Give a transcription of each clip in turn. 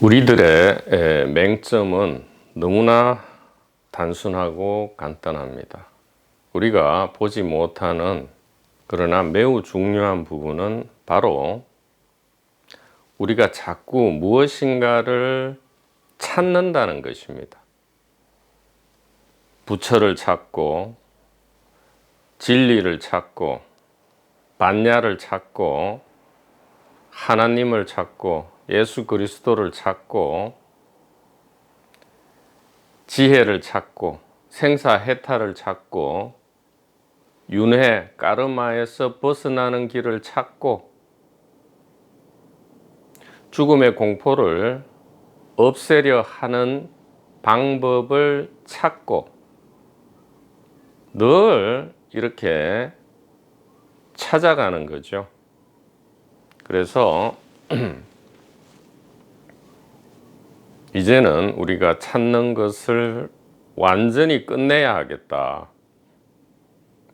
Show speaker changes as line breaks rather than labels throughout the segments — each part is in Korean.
우리들의 맹점은 너무나 단순하고 간단합니다. 우리가 보지 못하는 그러나 매우 중요한 부분은 바로 우리가 자꾸 무엇인가를 찾는다는 것입니다. 부처를 찾고 진리를 찾고 반야를 찾고 하나님을 찾고 예수 그리스도를 찾고 지혜를 찾고 생사해탈을 찾고 윤회 까르마에서 벗어나는 길을 찾고 죽음의 공포를 없애려 하는 방법을 찾고 늘 이렇게 찾아가는 거죠. 그래서 이제는 우리가 찾는 것을 완전히 끝내야 하겠다.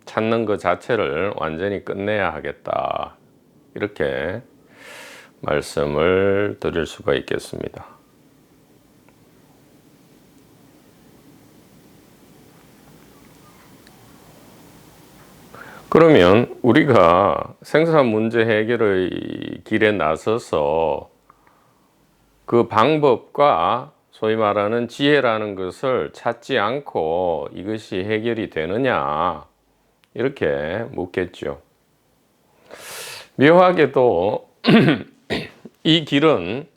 찾는 것 자체를 완전히 끝내야 하겠다. 이렇게 말씀을 드릴 수가 있겠습니다. 그러면 우리가 생산 문제 해결의 길에 나서서 그 방법과 소위 말하는 지혜라는 것을 찾지 않고 이것이 해결이 되느냐 이렇게 묻겠죠. 묘하게도 이 길은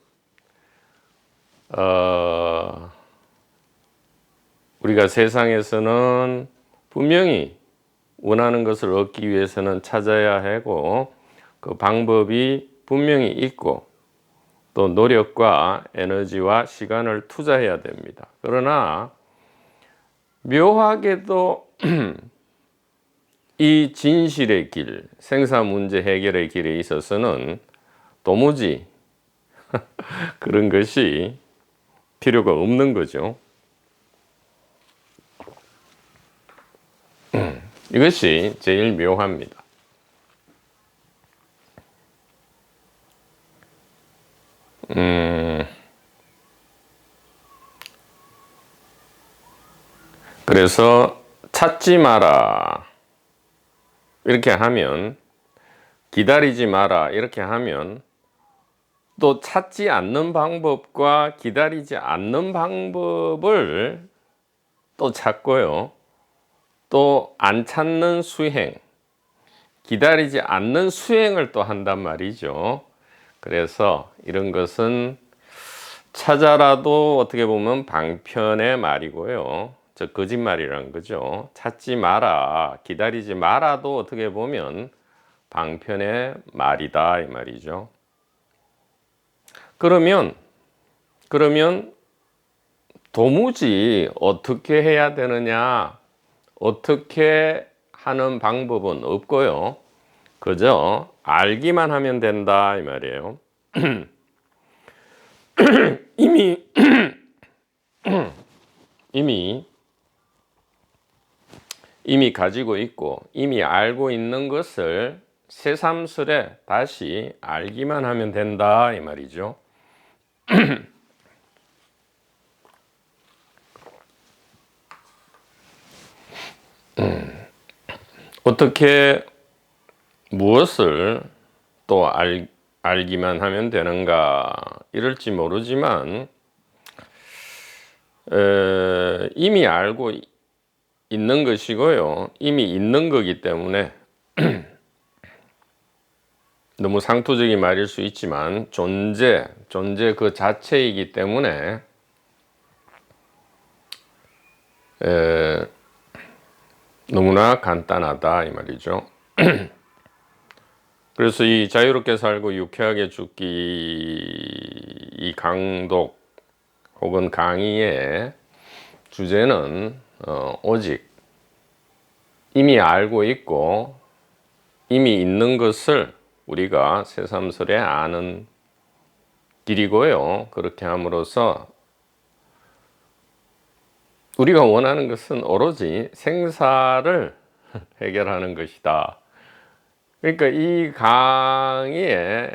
우리가 세상에서는 분명히 원하는 것을 얻기 위해서는 찾아야 하고 그 방법이 분명히 있고 또 노력과 에너지와 시간을 투자해야 됩니다. 그러나 묘하게도 이 진실의 길, 생사 문제 해결의 길에 있어서는 도무지 그런 것이 필요가 없는 거죠. 이것이 제일 묘합니다. 그래서 찾지 마라 이렇게 하면, 기다리지 마라 이렇게 하면 또 찾지 않는 방법과 기다리지 않는 방법을 또 찾고요. 또 안 찾는 수행, 기다리지 않는 수행을 또 한단 말이죠. 그래서 이런 것은 찾아라도 어떻게 보면 방편의 말이고요. 저 거짓말이라는 거죠. 찾지 마라, 기다리지 마라도 어떻게 보면 방편의 말이다 이 말이죠. 그러면 도무지 어떻게 해야 되느냐, 어떻게 하는 방법은 없고요. 그저 알기만 하면 된다 이 말이에요. 이미 가지고 있고 이미 알고 있는 것을 새삼스레 다시 알기만 하면 된다 이 말이죠. 어떻게 무엇을 또 알기만 하면 되는가 이럴지 모르지만 이미 알고 있는 것이고요. 이미 있는 거기 때문에 너무 상투적인 말일 수 있지만 존재 그 자체이기 때문에 너무나 간단하다 이 말이죠. 그래서 이 자유롭게 살고 유쾌하게 죽기 이 강독 혹은 강의의 주제는 오직 이미 알고 있고 이미 있는 것을 우리가 새삼스레 아는 길이고요. 그렇게 함으로써 우리가 원하는 것은 오로지 생사를 해결하는 것이다. 그러니까 이 강의의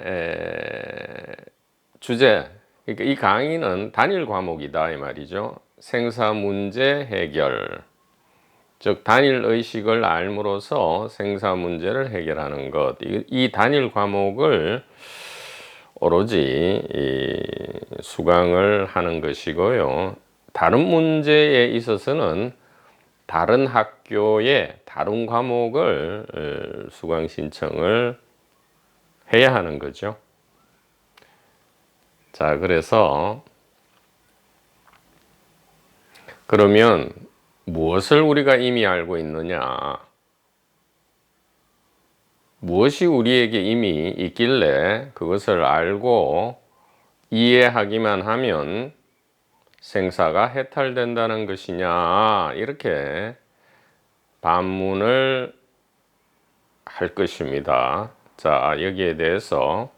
주제, 그러니까 이 강의는 단일 과목이다 이 말이죠. 생사 문제 해결. 즉 단일 의식을 알므로써 생사 문제를 해결하는 것. 이 단일 과목을 오로지 수강을 하는 것이고요. 다른 문제에 있어서는 다른 학교의 다른 과목을 수강 신청을 해야 하는 거죠. 자, 그래서 그러면 무엇을 우리가 이미 알고 있느냐? 무엇이 우리에게 이미 있길래 그것을 알고 이해하기만 하면 생사가 해탈된다는 것이냐? 이렇게 반문을 할 것입니다. 자, 여기에 대해서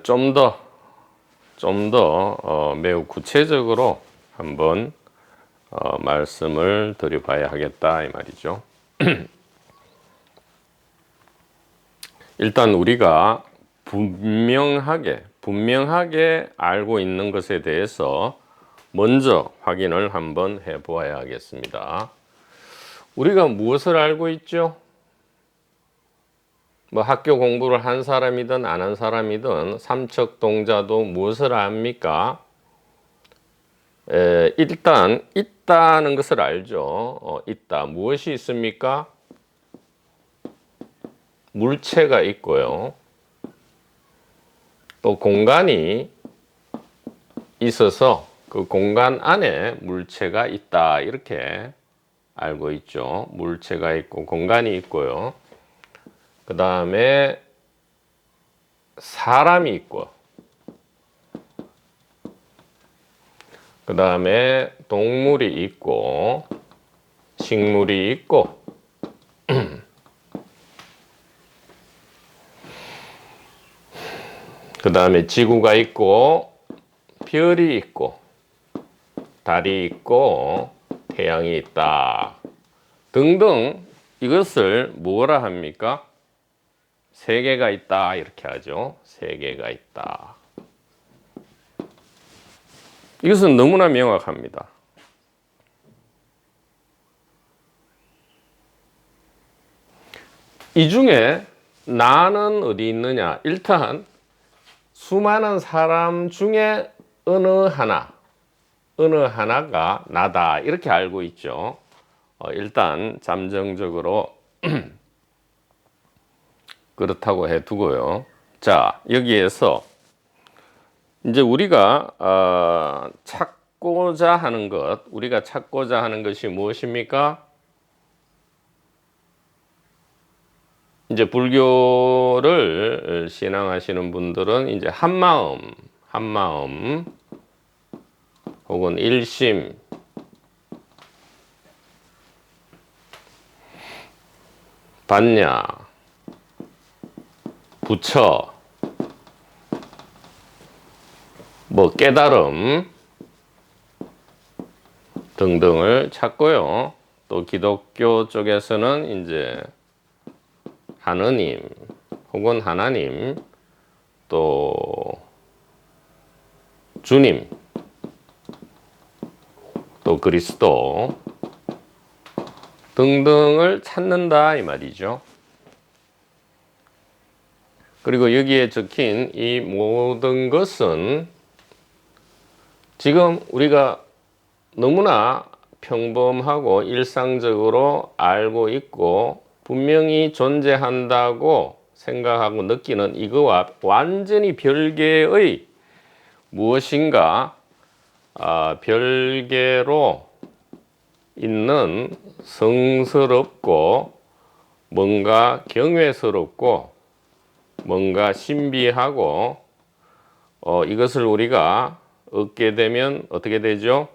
좀 더 매우 구체적으로 한번 말씀을 드려봐야 하겠다 이 말이죠. 일단 우리가 분명하게 알고 있는 것에 대해서 먼저 확인을 한번 해 보아야겠습니다. 우리가 무엇을 알고 있죠? 뭐 학교 공부를 한 사람이든 안 한 사람이든 삼척동자도 무엇을 압니까? 일단 있다는 것을 알죠. 있다. 무엇이 있습니까? 물체가 있고요. 또 공간이 있어서 그 공간 안에 물체가 있다. 이렇게 알고 있죠. 물체가 있고 공간이 있고요. 그 다음에 사람이 있고, 그 다음에 동물이 있고, 식물이 있고, 그 다음에 지구가 있고, 별이 있고, 달이 있고, 태양이 있다. 등등 이것을 뭐라 합니까? 세계가 있다 이렇게 하죠. 세계가 있다. 이것은 너무나 명확합니다. 이 중에 나는 어디 있느냐? 일단 수많은 사람 중에 어느 하나가 나다 이렇게 알고 있죠. 일단 잠정적으로 그렇다고 해두고요. 자, 여기에서 이제 우리가 찾고자 하는 것이 무엇입니까? 이제 불교를 신앙하시는 분들은 이제 한마음 혹은 일심, 반야, 부처, 뭐 깨달음 등등을 찾고요. 또 기독교 쪽에서는 이제 하느님 혹은 하나님, 또 주님, 또 그리스도 등등을 찾는다 이 말이죠. 그리고 여기에 적힌 이 모든 것은 지금 우리가 너무나 평범하고 일상적으로 알고 있고 분명히 존재한다고 생각하고 느끼는 이거와 완전히 별개의 무엇인가 별개로 있는 성스럽고 뭔가 경외스럽고 뭔가 신비하고 이것을 우리가 얻게 되면 어떻게 되죠?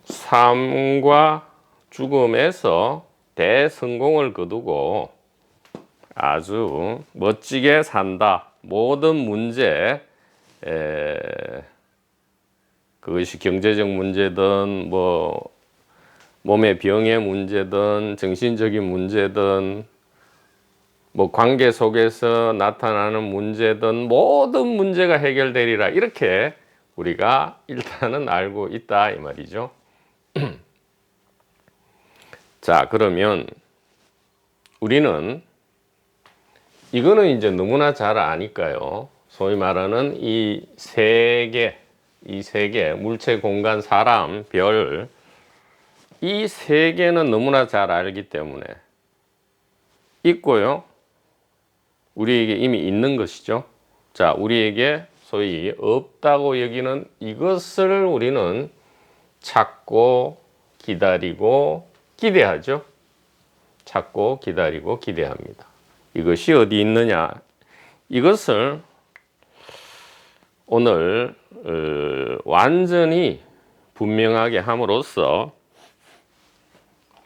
삶과 죽음에서 대성공을 거두고 아주 멋지게 산다. 모든 문제, 그것이 경제적 문제든 뭐 몸의 병의 문제든 정신적인 문제든 뭐 관계 속에서 나타나는 문제든 모든 문제가 해결되리라 이렇게 우리가 일단은 알고 있다 이 말이죠. 자, 그러면 우리는 이거는 이제 너무나 잘 아니까요. 소위 말하는 이 세계, 물체, 공간, 사람, 별, 이 세 개는 너무나 잘 알기 때문에 있고요. 우리에게 이미 있는 것이죠. 자, 우리에게 소위 없다고 여기는 이것을 우리는 찾고 기다리고 기대하죠. 찾고 기다리고 기대합니다. 이것이 어디 있느냐? 이것을 오늘 완전히 분명하게 함으로써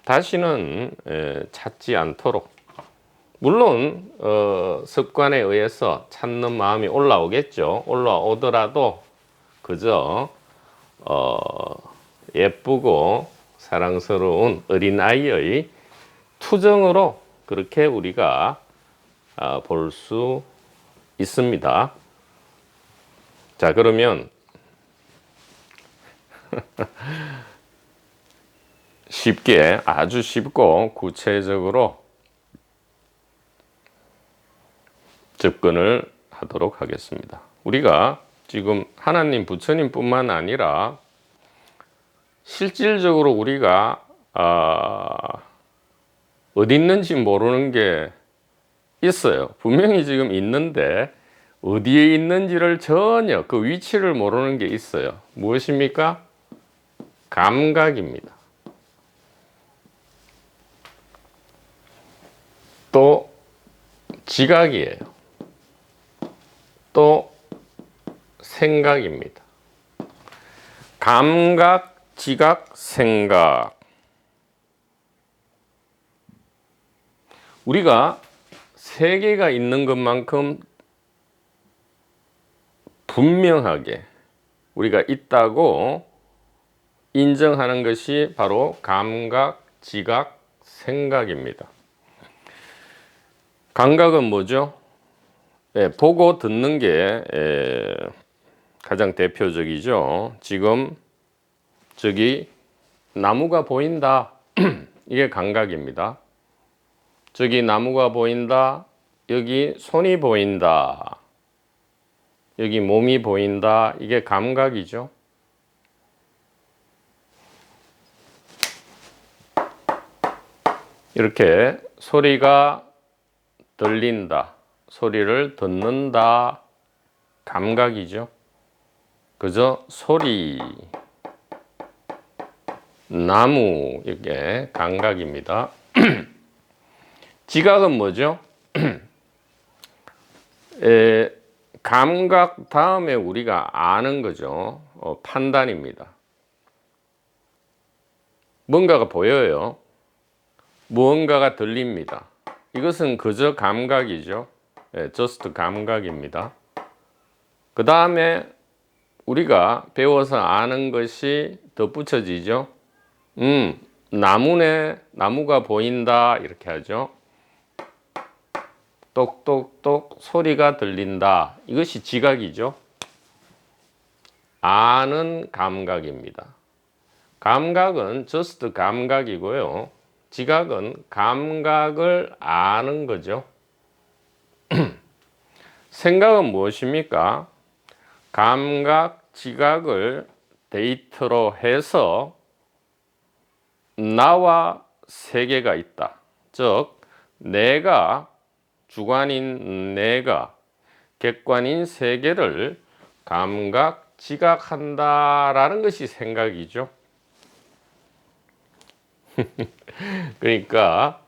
다시는 찾지 않도록, 물론 습관에 의해서 찾는 마음이 올라오겠죠. 올라오더라도 그저 예쁘고 사랑스러운 어린아이의 투정으로 그렇게 우리가 볼 수 있습니다. 자, 그러면 쉽게, 아주 쉽고 구체적으로 접근을 하도록 하겠습니다. 우리가 지금 하나님, 부처님 뿐만 아니라 실질적으로 우리가 어디 있는지 모르는 게 있어요. 분명히 지금 있는데 어디에 있는지를 전혀 그 위치를 모르는 게 있어요. 무엇입니까? 감각입니다. 또 지각이에요. 또 생각입니다. 감각, 지각, 생각. 우리가 세 개가 있는 것만큼 분명하게 우리가 있다고 인정하는 것이 바로 감각, 지각, 생각입니다. 감각은 뭐죠? 보고 듣는 게 가장 대표적이죠. 지금 저기 나무가 보인다. 이게 감각입니다. 저기 나무가 보인다. 여기 손이 보인다. 여기 몸이 보인다. 이게 감각이죠. 이렇게 소리가 들린다. 소리를 듣는다. 감각이죠. 그저 소리, 나무, 이게 감각입니다. 지각은 뭐죠? 감각 다음에 우리가 아는 거죠. 판단입니다. 뭔가가 보여요. 무언가가 들립니다. 이것은 그저 감각이죠. just 감각입니다. 그 다음에 우리가 배워서 아는 것이 덧붙여지죠. 나무네, 나무가 보인다 이렇게 하죠. 똑똑똑 소리가 들린다. 이것이 지각이죠. 아는 감각입니다. 감각은 just 감각이고요. 지각은 감각을 아는 거죠. 생각은 무엇입니까? 감각, 지각을 데이터로 해서 나와 세계가 있다. 즉, 내가, 주관인 내가, 객관인 세계를 감각, 지각한다라는 것이 생각이죠. 그러니까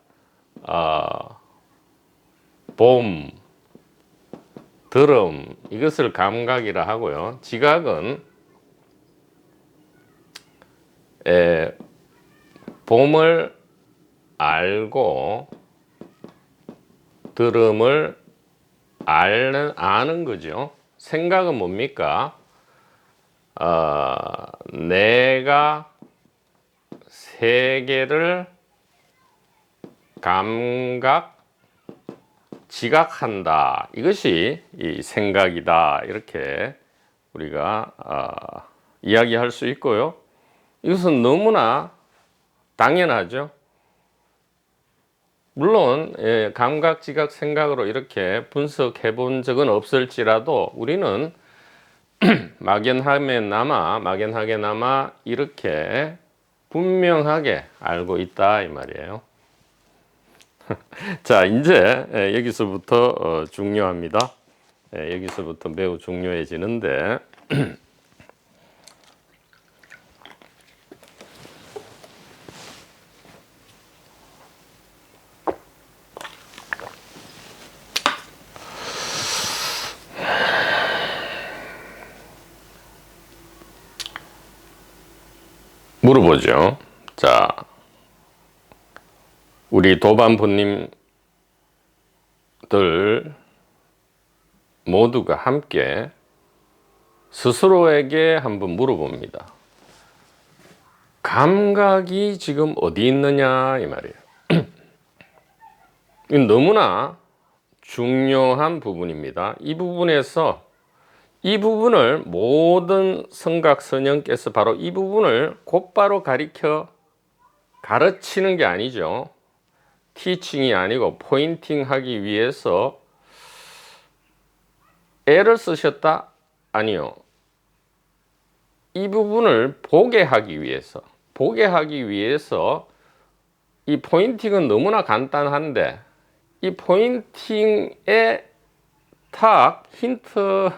봄, 들음 이것을 감각이라 하고요. 지각은 봄을 알고 들음을 아는 거죠. 생각은 뭡니까? 내가 세계를 감각, 지각한다. 이것이 이 생각이다. 이렇게 우리가 이야기할 수 있고요. 이것은 너무나 당연하죠. 물론 감각, 지각, 생각으로 이렇게 분석해 본 적은 없을지라도 우리는 막연하게나마 이렇게 분명하게 알고 있다 이 말이에요. 자, 이제 여기서부터 중요합니다. 여기서부터 매우 중요해지는데 물어보죠. 자, 우리 도반부님들 모두가 함께 스스로에게 한번 물어봅니다. 감각이 지금 어디 있느냐 이 말이에요. 이건 너무나 중요한 부분입니다. 이 부분을 모든 성각선형께서 바로 이 부분을 곧바로 가르치는 게 아니죠. 티칭이 아니고 포인팅 하기 위해서 애를 쓰셨다? 아니요. 이 부분을 보게 하기 위해서 이 포인팅은 너무나 간단한데 이 포인팅에 탁 힌트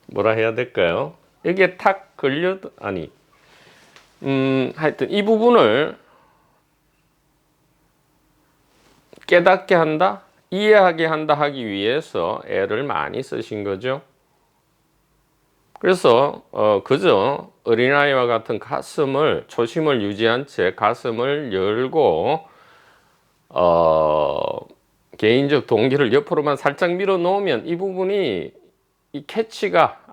뭐라 해야 될까요? 여기에 탁 하여튼 이 부분을 깨닫게 한다, 이해하게 한다 하기 위해서 애를 많이 쓰신 거죠. 그래서 그저 어린아이와 같은 초심을 유지한 채 가슴을 열고 개인적 동기를 옆으로만 살짝 밀어 놓으면 이 부분이 이 캐치가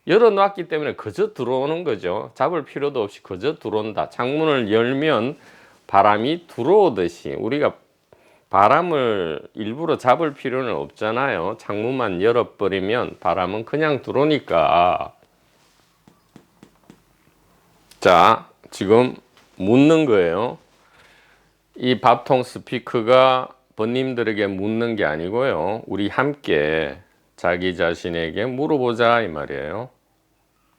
열어놨기 때문에 그저 들어오는 거죠. 잡을 필요도 없이 그저 들어온다. 창문을 열면 바람이 들어오듯이 우리가 바람을 일부러 잡을 필요는 없잖아요. 창문만 열어버리면 바람은 그냥 들어오니까. 자, 지금 묻는 거예요. 이 밥통 스피커가 번님들에게 묻는 게 아니고요. 우리 함께 자기 자신에게 물어보자 이 말이에요.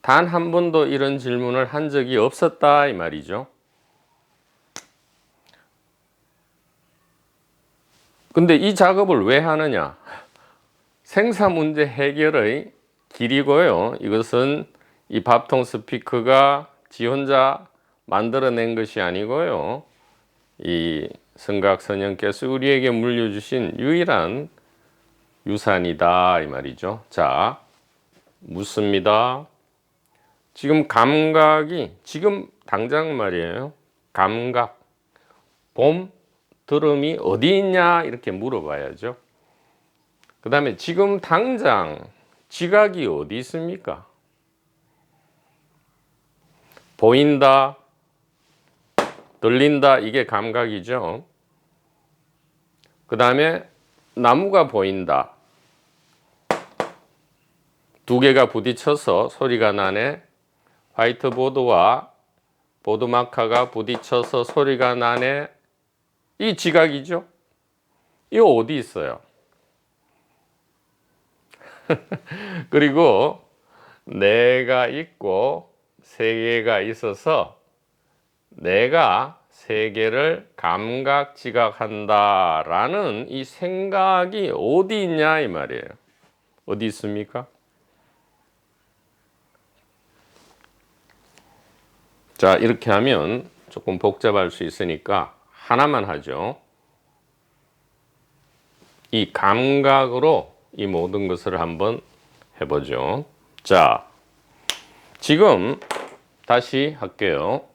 단 한 번도 이런 질문을 한 적이 없었다 이 말이죠. 근데 이 작업을 왜 하느냐? 생사 문제 해결의 길이고요. 이것은 이 밥통 스피커가 지 혼자 만들어낸 것이 아니고요. 이 성각선형께서 우리에게 물려주신 유일한 유산이다 이 말이죠. 자, 묻습니다. 지금 감각이 지금 당장 말이에요. 감각, 봄, 들음이 어디 있냐 이렇게 물어봐야죠. 그 다음에 지금 당장 지각이 어디 있습니까? 보인다, 들린다 이게 감각이죠. 그 다음에 나무가 보인다. 두 개가 부딪혀서 소리가 나네. 화이트보드와 보드마카가 부딪혀서 소리가 나네. 이 지각이죠. 이거 어디 있어요? 그리고 내가 있고 세계가 있어서 내가 세계를 감각 지각한다라는 이 생각이 어디 있냐 이 말이에요. 어디 있습니까? 자, 이렇게 하면 조금 복잡할 수 있으니까 하나만 하죠. 이 감각으로 이 모든 것을 한번 해보죠. 자, 지금 다시 할게요.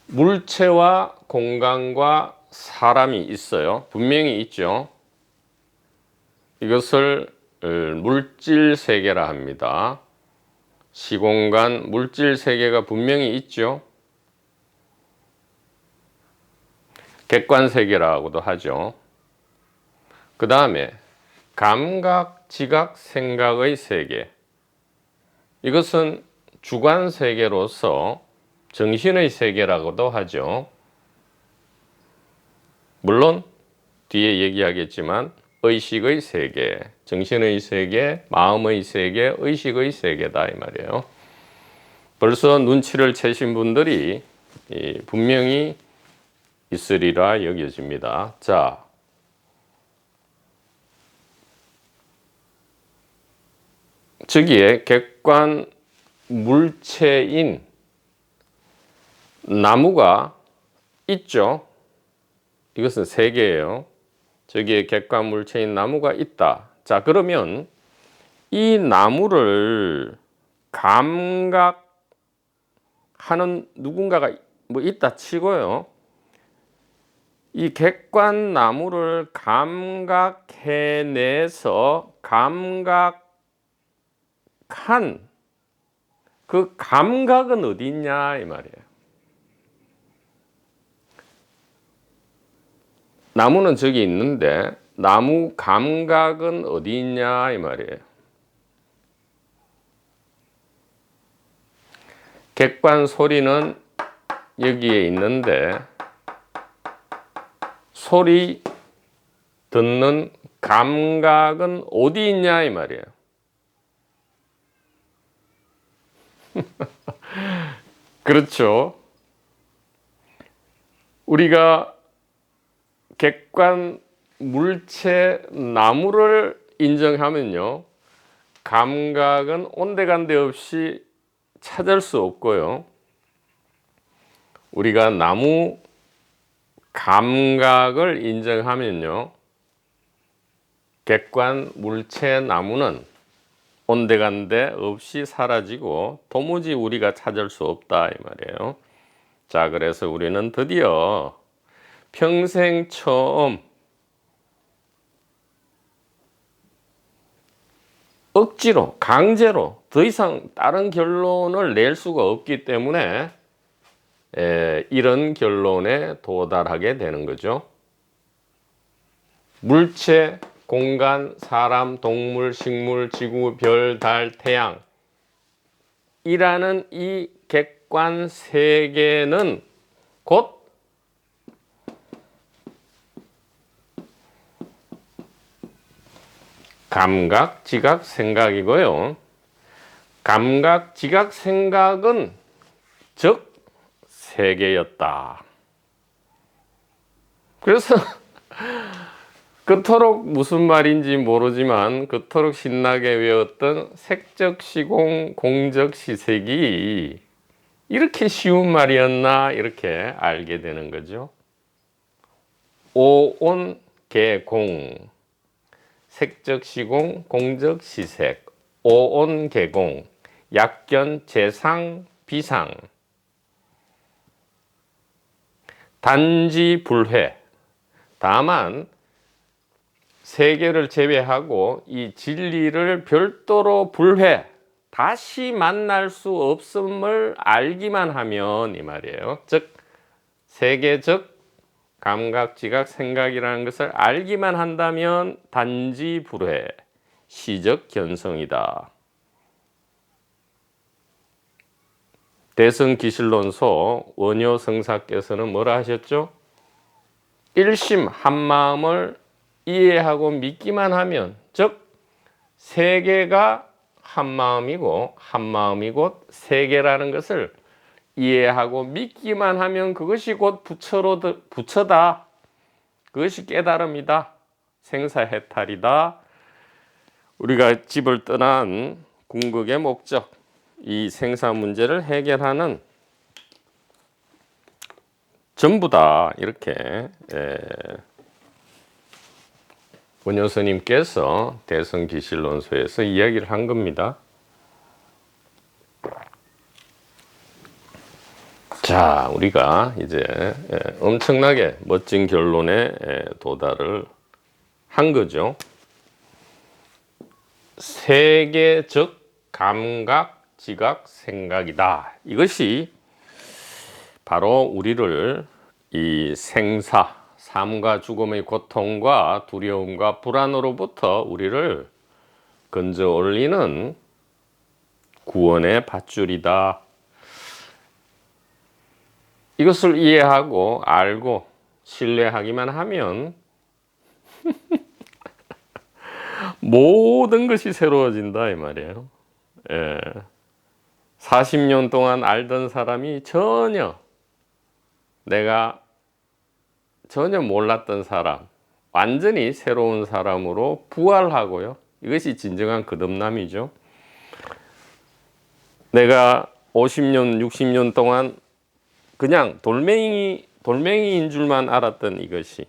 물체와 공간과 사람이 있어요. 분명히 있죠. 이것을 물질 세계라 합니다. 시공간 물질 세계가 분명히 있죠. 객관 세계라고도 하죠. 그 다음에 감각, 지각, 생각의 세계. 이것은 주관 세계로서 정신의 세계라고도 하죠. 물론 뒤에 얘기하겠지만 의식의 세계, 정신의 세계, 마음의 세계, 의식의 세계다 이 말이에요. 벌써 눈치를 채신 분들이 분명히 있으리라 여겨집니다. 자, 저기에 객관 물체인 나무가 있죠. 이것은 세계예요. 저기에 객관 물체인 나무가 있다. 자, 그러면 이 나무를 감각하는 누군가가 뭐 있다 치고요. 이 객관 나무를 감각해내서 감각한 그 감각은 어디 있냐 이 말이에요. 나무는 저기 있는데 나무 감각은 어디 있냐 이 말이에요. 객관 소리는 여기에 있는데 소리 듣는 감각은 어디 있냐 이 말이에요. 그렇죠. 우리가 객관 물체 나무를 인정하면요. 감각은 온데간데 없이 찾을 수 없고요. 우리가 나무 감각을 인정하면요. 객관 물체 나무는 온데간데 없이 사라지고 도무지 우리가 찾을 수 없다 이 말이에요. 자, 그래서 우리는 드디어 평생 처음 억지로 강제로 더 이상 다른 결론을 낼 수가 없기 때문에 이런 결론에 도달하게 되는 거죠. 물체, 공간, 사람, 동물, 식물, 지구, 별, 달, 태양 이라는 이 객관 세계는 곧 감각, 지각, 생각이고요. 감각, 지각, 생각은 즉 세계였다. 그래서 그토록 무슨 말인지 모르지만 그토록 신나게 외웠던 색적 시공, 공적 시색이 이렇게 쉬운 말이었나 이렇게 알게 되는 거죠. 오온 개공, 색적 시공, 공적 시색, 오온 개공, 약견 재상 비상, 단지 불회. 다만 세계를 제외하고 이 진리를 별도로 불회, 다시 만날 수 없음을 알기만 하면 이 말이에요. 즉 세계적 감각, 지각, 생각이라는 것을 알기만 한다면 단지 불회, 시적 견성이다. 대성기실론소 원효 성사께서는 뭐라 하셨죠? 일심 한마음을 이해하고 믿기만 하면, 즉 세계가 한마음이고 한마음이 곧 세계라는 것을 이해하고 믿기만 하면 그것이 곧 부처다. 그것이 깨달음이다. 생사해탈이다. 우리가 집을 떠난 궁극의 목적, 이 생사 문제를 해결하는 전부다. 이렇게 원효 스님께서 대성기실론소에서 이야기를 한 겁니다. 자, 우리가 이제 엄청나게 멋진 결론에 도달을 한 거죠. 세계적 감각, 지각, 생각이다. 이것이 바로 우리를 이 생사, 삶과 죽음의 고통과 두려움과 불안으로부터 우리를 건져 올리는 구원의 밧줄이다. 이것을 이해하고 알고 신뢰하기만 하면 모든 것이 새로워진다 이 말이에요. 예. 40년 동안 알던 사람이 내가 전혀 몰랐던 사람, 완전히 새로운 사람으로 부활하고요. 이것이 진정한 거듭남이죠. 내가 50년, 60년 동안 그냥 돌멩이인 줄만 알았던 이것이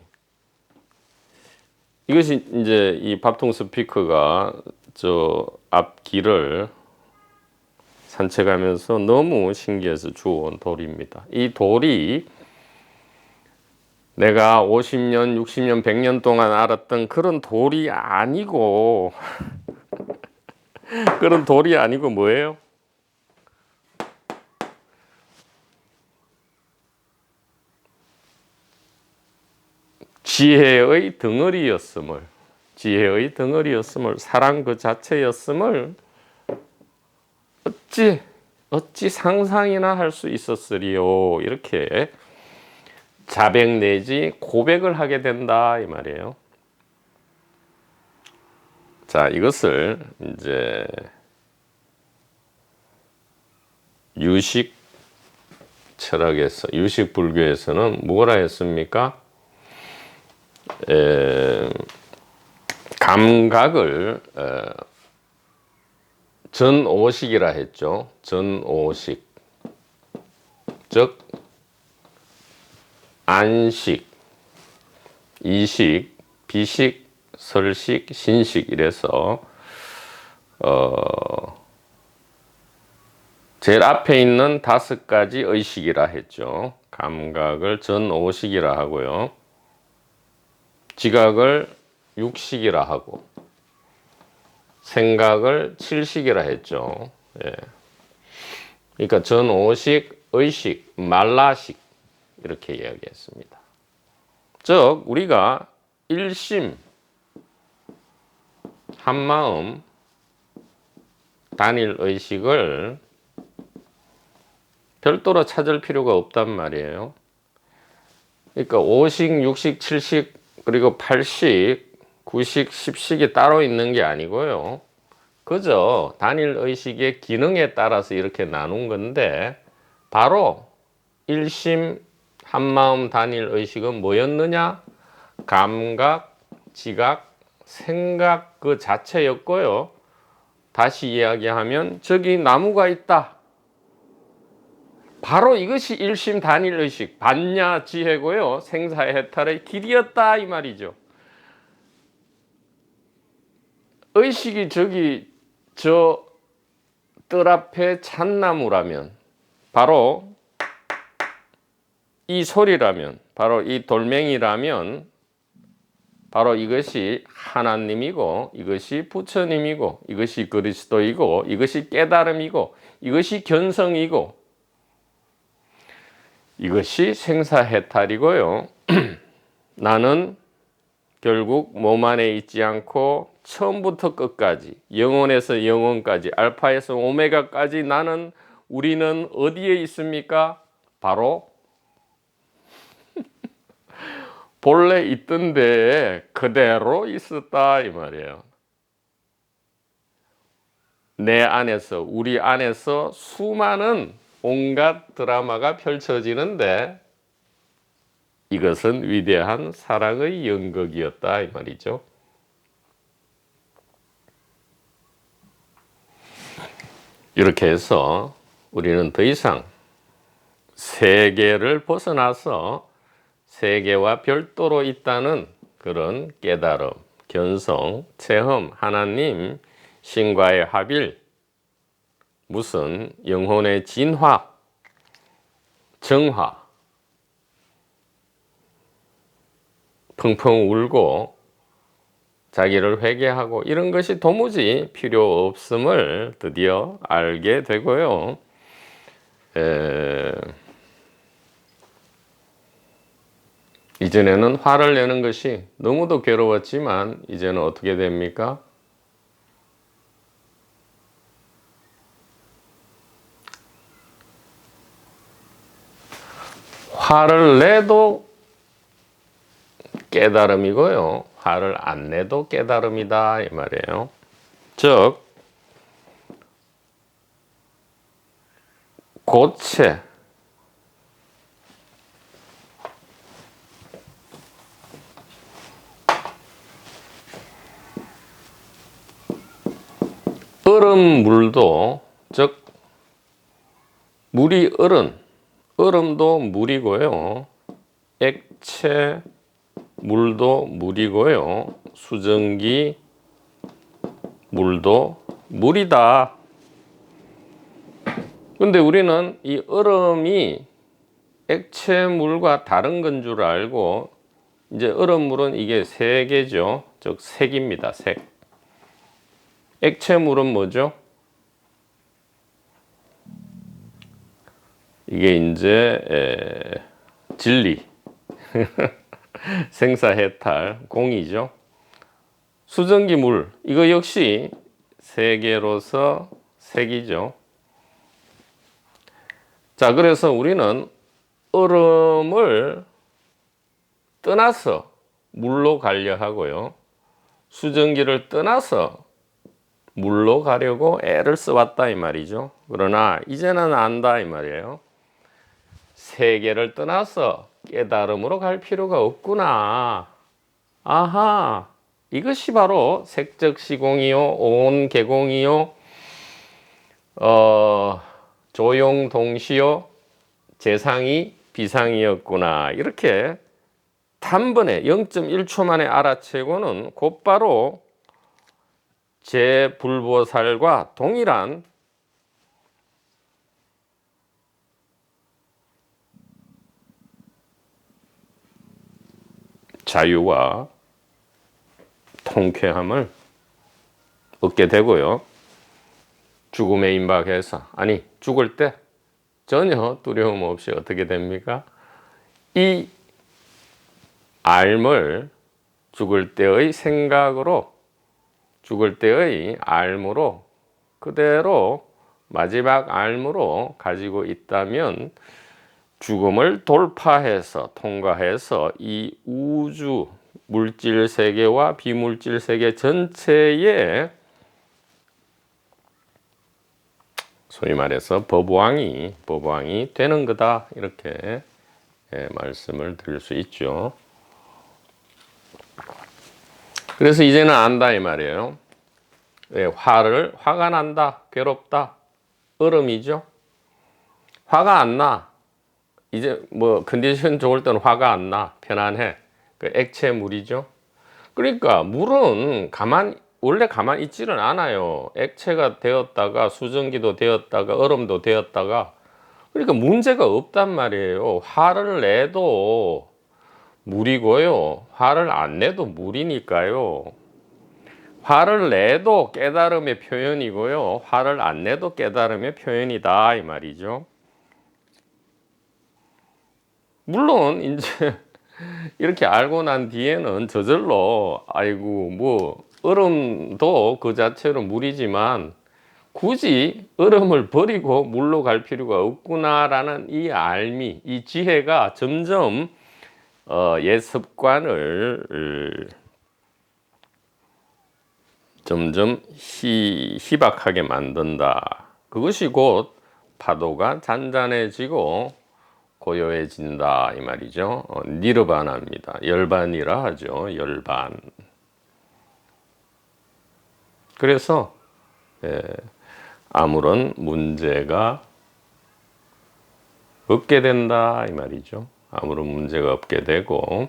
이제 이 밥통 스피커가 저 앞길을 산책하면서 너무 신기해서 주워온 돌입니다. 이 돌이 내가 50년, 60년, 100년 동안 알았던 그런 돌이 아니고 그런 돌이 아니고 뭐예요? 지혜의 덩어리였음을, 사랑 그 자체였음을 어찌 상상이나 할 수 있었으리요. 이렇게 자백 내지 고백을 하게 된다 이 말이에요. 자, 이것을 이제 유식 철학에서, 유식 불교에서는 뭐라 했습니까? 감각을 전오식이라 했죠. 전오식, 즉 안식, 이식, 비식, 설식, 신식 이래서 제일 앞에 있는 5가지 의식이라 했죠. 감각을 전오식이라 하고요. 지각을 육식이라 하고 생각을 칠식이라 했죠. 예. 그러니까 전오식, 의식, 말라식 이렇게 이야기했습니다. 즉 우리가 일심 한마음 단일 의식을 별도로 찾을 필요가 없단 말이에요. 그러니까 5식, 6식, 7식 그리고 8식, 9식, 10식이 따로 있는 게 아니고요. 그저 단일 의식의 기능에 따라서 이렇게 나눈 건데 바로 일심 한마음 단일 의식은 뭐였느냐? 감각, 지각, 생각 그 자체였고요. 다시 이야기하면 저기 나무가 있다. 바로 이것이 일심 단일 의식, 반야지혜고요. 생사해탈의 길이었다 이 말이죠. 의식이 저기 저 뜰 앞에 잣나무라면, 바로 이 소리라면, 바로 이 돌멩이라면 바로 이것이 하나님이고, 이것이 부처님이고, 이것이 그리스도이고, 이것이 깨달음이고, 이것이 견성이고, 이것이 생사해탈이고요. 나는 결국 몸 안에 있지 않고 처음부터 끝까지, 영원에서 영원까지, 알파에서 오메가까지 우리는 어디에 있습니까? 바로 본래 있던 데에 그대로 있었다 이 말이에요. 내 안에서, 우리 안에서 수많은 온갖 드라마가 펼쳐지는데 이것은 위대한 사랑의 연극이었다 이 말이죠. 이렇게 해서 우리는 더 이상 세계를 벗어나서 세계와 별도로 있다는 그런 깨달음, 견성, 체험, 하나님, 신과의 합일, 무슨 영혼의 진화, 정화, 펑펑 울고 자기를 회개하고 이런 것이 도무지 필요 없음을 드디어 알게 되고요. 이전에는 화를 내는 것이 너무도 괴로웠지만 이제는 어떻게 됩니까? 화를 내도 깨달음이고요. 화를 안 내도 깨달음이다 이 말이에요. 즉 고체 얼음 물도 즉 물이 얼음도 물이고요. 액체 물도 물이고요. 수증기 물도 물이다. 근데 우리는 이 얼음이 액체 물과 다른 건 줄 알고 이제 얼음물은 이게 색이죠. 즉 색입니다. 색. 액체 물은 뭐죠? 이게 이제 진리 생사해탈 공이죠. 수증기 물 이거 역시 세계로서 색이죠. 자, 그래서 우리는 얼음을 떠나서 물로 가려 하고요. 수증기를 떠나서 물로 가려고 애를 써왔다 이 말이죠. 그러나 이제는 안다 이 말이에요. 세계를 떠나서 깨달음으로 갈 필요가 없구나. 아하, 이것이 바로 색적 시공이요, 온 개공이요, 조용 동시요, 재상이 비상이었구나. 이렇게 단번에 0.1초 만에 알아채고는 곧바로 제불보살과 동일한 자유와 통쾌함을 얻게 되고요. 죽음에 임박해서 아니 죽을 때 전혀 두려움 없이 어떻게 됩니까? 이 알을 죽을 때의 생각으로 죽을 때의 알무로 그대로 마지막 알무로 가지고 있다면 죽음을 돌파해서 통과해서 이 우주 물질 세계와 비물질 세계 전체에 소위 말해서 법왕이 되는 거다 이렇게 말씀을 드릴 수 있죠. 그래서 이제는 안다 이 말이에요. 화가 난다, 괴롭다, 얼음이죠. 화가 안 나. 이제 뭐 컨디션 좋을 때는 화가 안 나, 편안해. 그 액체 물이죠. 그러니까 물은 원래 가만히 있지는 않아요. 액체가 되었다가 수증기도 되었다가 얼음도 되었다가 그러니까 문제가 없단 말이에요. 화를 내도 물이고요. 화를 안 내도 물이니까요. 화를 내도 깨달음의 표현이고요. 화를 안 내도 깨달음의 표현이다 이 말이죠. 물론 이제 이렇게 알고 난 뒤에는 저절로 아이고 뭐 얼음도 그 자체로 물이지만 굳이 얼음을 버리고 물로 갈 필요가 없구나라는 이 알미, 이 지혜가 점점 옛 습관을 점점 희박하게 만든다. 그것이 곧 파도가 잔잔해지고 고요해진다 이 말이죠. 니르바나입니다. 열반이라 하죠. 열반. 그래서 아무런 문제가 없게 된다 이 말이죠. 아무런 문제가 없게 되고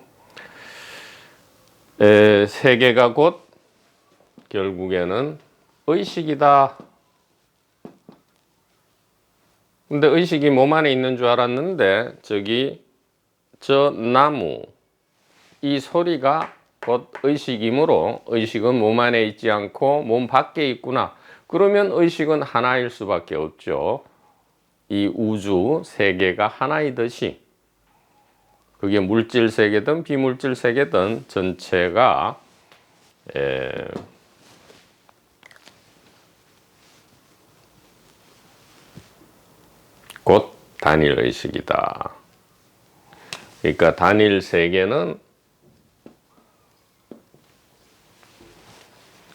세계가 곧 결국에는 의식이다. 근데 의식이 몸 안에 있는 줄 알았는데 저 나무 이 소리가 곧 의식이므로 의식은 몸 안에 있지 않고 몸 밖에 있구나. 그러면 의식은 하나일 수밖에 없죠. 이 우주 세계가 하나이듯이. 그게 물질 세계든 비물질 세계든 전체가 곧 단일 의식이다. 그러니까 단일 세계는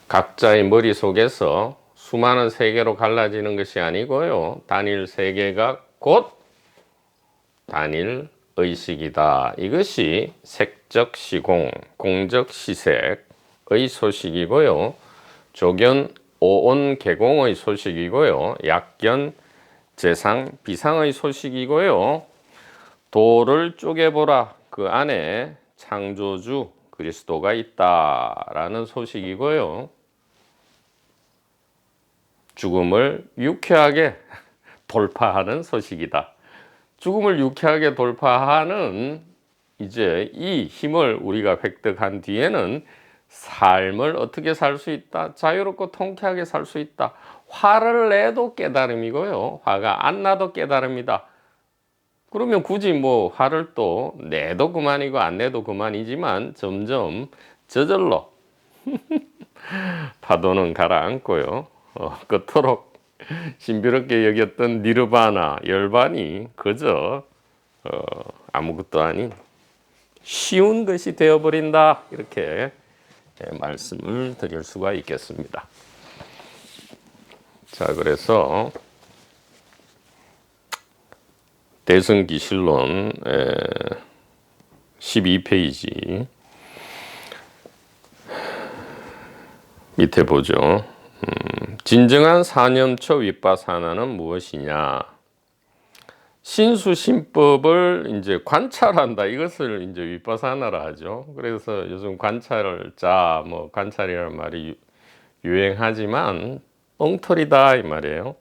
각자의 머릿속에서 수많은 세계로 갈라지는 것이 아니고요. 단일 세계가 곧 단일 의식이다. 이것이 색적 시공, 공적 시색의 소식이고요. 조견 오온 개공의 소식이고요. 약견 재상 비상의 소식이고요. 도를 쪼개보라. 그 안에 창조주 그리스도가 있다라는 소식이고요. 죽음을 유쾌하게 돌파하는 소식이다. 죽음을 유쾌하게 돌파하는 이제 이 힘을 우리가 획득한 뒤에는 삶을 어떻게 살 수 있다. 자유롭고 통쾌하게 살 수 있다. 화를 내도 깨달음이고요. 화가 안 나도 깨달음이다. 그러면 굳이 뭐 화를 또 내도 그만이고 안 내도 그만이지만 점점 저절로 파도는 가라앉고요. 그토록 신비롭게 여겼던 니르바나 열반이 그저 아무것도 아닌 쉬운 것이 되어버린다. 이렇게 말씀을 드릴 수가 있겠습니다. 자, 그래서 대승기실론 12페이지 밑에 보죠. 진정한 사념초 윗바사나는 무엇이냐? 신수신법을 이제 관찰한다. 이것을 이제 윗바사나라 하죠. 그래서 요즘 관찰자, 뭐 관찰이라는 말이 유행하지만 엉터리다 이 말이에요.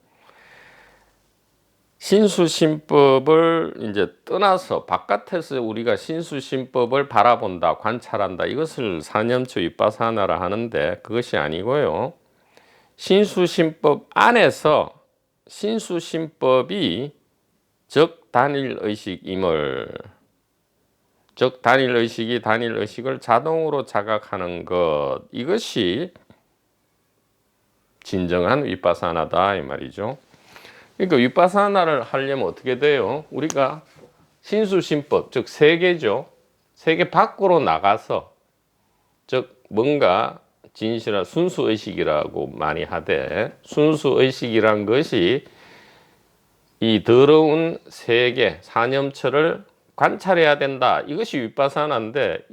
신수신법을 이제 떠나서 바깥에서 우리가 신수신법을 바라본다, 관찰한다. 이것을 사념초 윗바사나라 하는데 그것이 아니고요. 신수신법 안에서 신수신법이 즉 단일의식임을, 즉 단일의식이 단일의식을 자동으로 자각하는 것, 이것이 진정한 윗바사나다 이 말이죠. 그러니까 윗바사나를 하려면 어떻게 돼요? 우리가 신수신법, 즉 세계죠. 세계 밖으로 나가서, 즉 뭔가 진실한 순수의식이라고 많이 하되, 순수의식이란 것이 이 더러운 세계, 사념처를 관찰해야 된다. 이것이 윗바사나인데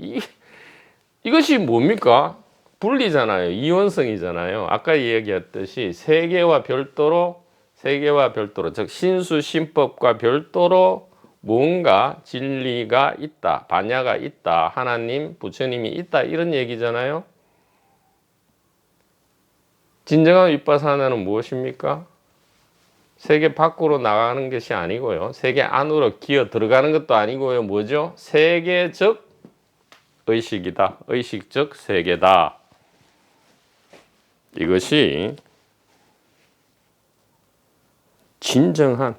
이것이 뭡니까? 분리잖아요. 이원성이잖아요. 아까 얘기했듯이 세계와 별도로, 즉 신수신법과 별도로 뭔가 진리가 있다, 반야가 있다, 하나님, 부처님이 있다, 이런 얘기잖아요. 진정한 윗바사나는 무엇입니까? 세계 밖으로 나가는 것이 아니고요. 세계 안으로 기어 들어가는 것도 아니고요. 뭐죠? 세계적 의식이다. 의식적 세계다. 이것이 진정한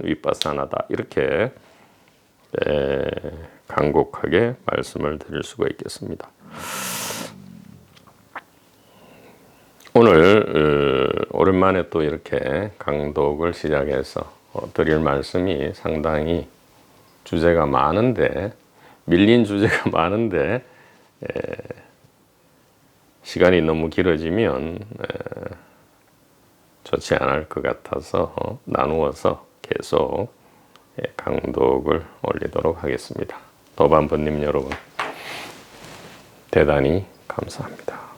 윗바사나다. 이렇게 간곡하게 말씀을 드릴 수가 있겠습니다. 오늘 오랜만에 또 이렇게 강독을 시작해서 드릴 말씀이 상당히 주제가 많은데, 밀린 주제가 많은데 시간이 너무 길어지면 좋지 않을 것 같아서 나누어서 계속 강독을 올리도록 하겠습니다. 도반부님 여러분, 대단히 감사합니다.